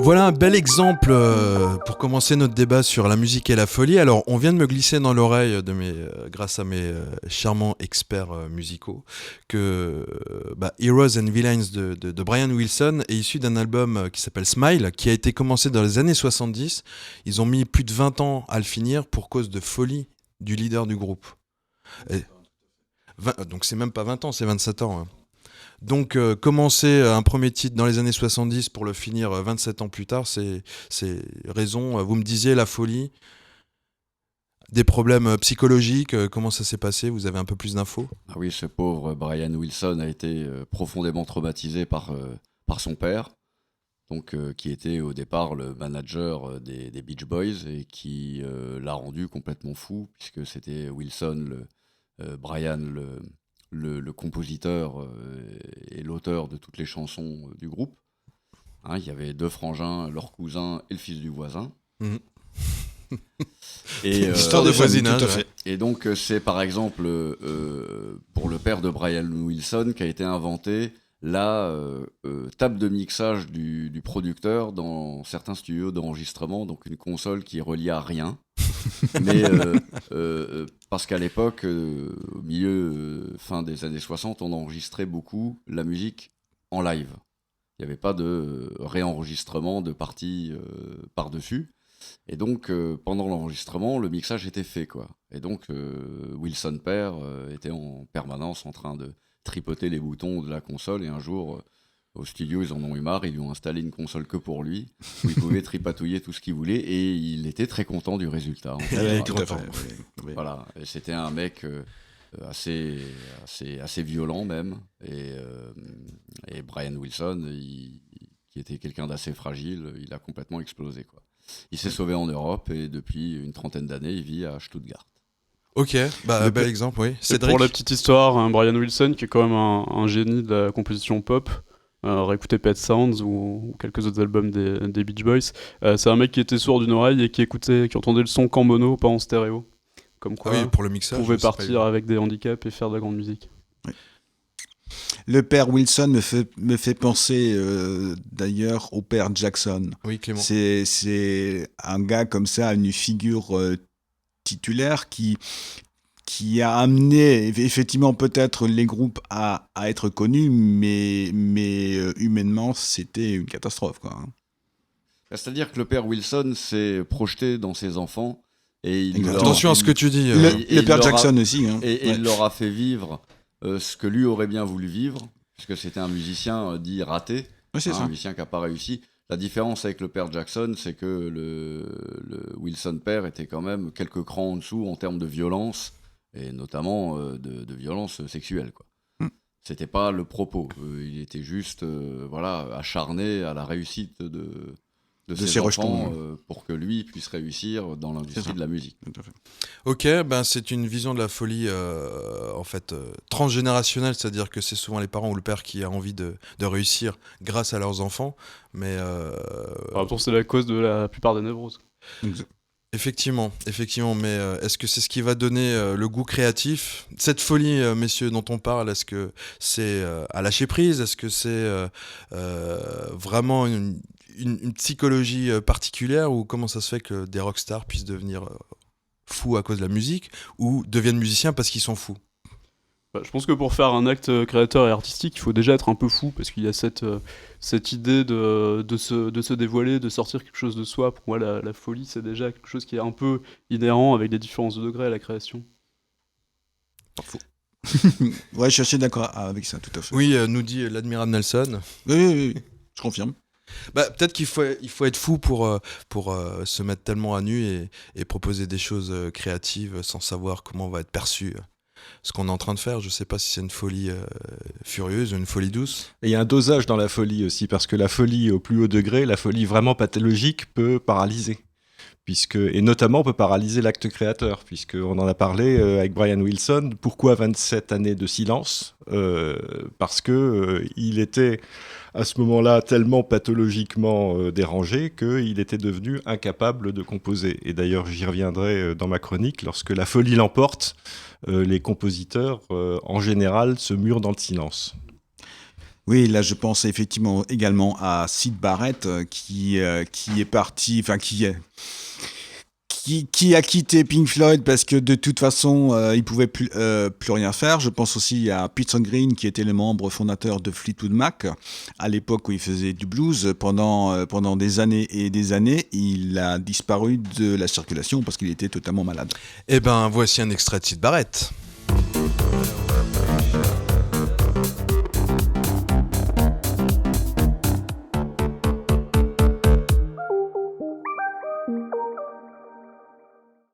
Voilà un bel exemple pour commencer notre débat sur la musique et la folie. Alors, on vient de me glisser dans l'oreille grâce à mes charmants experts musicaux que Heroes and Villains de Brian Wilson est issu d'un album qui s'appelle Smile, qui a été commencé dans les années 70. Ils ont mis plus de 20 ans à le finir pour cause de folie du leader du groupe. Donc c'est même pas 20 ans, c'est 27 ans. Hein. Donc commencer un premier titre dans les années 70 pour le finir 27 ans plus tard, c'est raison. Vous me disiez la folie, des problèmes psychologiques, comment ça s'est passé? Vous avez un peu plus d'infos? Ah oui, ce pauvre Brian Wilson a été profondément traumatisé par son père, donc, qui était au départ le manager des Beach Boys et qui l'a rendu complètement fou, puisque c'était Wilson, Brian, le compositeur et l'auteur de toutes les chansons du groupe. Hein, il y avait deux frangins, leur cousin et le fils du voisin. Mmh. Et, histoire de voisinage. Ouais. Et donc c'est par exemple pour le père de Brian Wilson qu'a été inventé la table de mixage du producteur dans certains studios d'enregistrement, donc une console qui est reliée à rien. Mais parce qu'à l'époque, au milieu, fin des années 60, on enregistrait beaucoup la musique en live. Il n'y avait pas de réenregistrement de parties par-dessus. Et donc, pendant l'enregistrement, le mixage était fait, quoi. Et donc, Wilson père était en permanence en train de tripoter les boutons de la console. Et un jour, au studio, ils en ont eu marre. Ils lui ont installé une console que pour lui, où il pouvait tripatouiller tout ce qu'il voulait. Et il était très content du résultat. Tout à fait. Oui. Voilà. Et c'était un mec assez violent même. Et Brian Wilson, qui était quelqu'un d'assez fragile, il a complètement explosé, quoi. Il s'est sauvé en Europe et depuis une trentaine d'années, il vit à Stuttgart. Ok, bel exemple, oui. Pour la petite histoire, Brian Wilson, qui est quand même un génie de la composition pop, réécouter Pet Sounds ou quelques autres albums des Beach Boys, c'est un mec qui était sourd d'une oreille et qui entendait le son qu'en mono, pas en stéréo. Comme quoi, pour le mixage, pouvait partir avec des handicaps et faire de la grande musique. Oui. Le père Wilson me fait penser d'ailleurs au père Jackson. Oui, Clément. C'est un gars comme ça, une figure titulaire qui a amené effectivement peut-être les groupes à être connus, mais humainement c'était une catastrophe, quoi. C'est-à-dire que le père Wilson s'est projeté dans ses enfants et attention à ce que tu dis. Le père Jackson aussi. Hein. Et il leur a fait vivre ce que lui aurait bien voulu vivre, puisque c'était un musicien dit raté, un musicien qui n'a pas réussi. La différence avec le père Jackson, c'est que le Wilson père était quand même quelques crans en dessous en termes de violence, et notamment de violence sexuelle, quoi. C'était pas le propos. Il était juste acharné à la réussite de ses enfants pour que lui puisse réussir dans l'industrie de la musique. Ok, c'est une vision de la folie transgénérationnelle, c'est-à-dire que c'est souvent les parents ou le père qui a envie de réussir grâce à leurs enfants, mais... c'est la cause de la plupart des névroses. Effectivement, mais est-ce que c'est ce qui va donner le goût créatif? Cette folie, messieurs, dont on parle, est-ce que c'est à lâcher prise? Est-ce que c'est vraiment une psychologie particulière, ou comment ça se fait que des rockstars puissent devenir fous à cause de la musique ou deviennent musiciens parce qu'ils sont fous? Je pense que pour faire un acte créateur et artistique, il faut déjà être un peu fou, parce qu'il y a cette idée de se dévoiler, de sortir quelque chose de soi. Pour moi, la folie, c'est déjà quelque chose qui est un peu inhérent, avec des différences de degrés à la création. Pas faux. Ouais, je suis assez d'accord avec ça, tout à fait. Oui, nous dit l'admirable Nelson. Oui, je confirme. Peut-être qu'il faut être fou pour se mettre tellement à nu et proposer des choses créatives sans savoir comment va être perçu ce qu'on est en train de faire. Je sais pas si c'est une folie furieuse ou une folie douce. Et il y a un dosage dans la folie aussi, parce que la folie au plus haut degré, la folie vraiment pathologique peut paralyser. Et notamment peut paralyser l'acte créateur, puisqu'on en a parlé avec Brian Wilson. Pourquoi 27 années de silence ? Parce qu'il était à ce moment-là tellement pathologiquement dérangé qu'il était devenu incapable de composer. Et d'ailleurs, j'y reviendrai dans ma chronique, lorsque la folie l'emporte, les compositeurs, en général, se murent dans le silence. Oui, là je pense effectivement également à Syd Barrett qui est parti, enfin qui a quitté Pink Floyd parce que de toute façon il pouvait plus rien faire. Je pense aussi à Peter Green qui était le membre fondateur de Fleetwood Mac à l'époque où il faisait du blues pendant des années et des années. Il a disparu de la circulation parce qu'il était totalement malade. Eh ben, voici un extrait de Syd Barrett.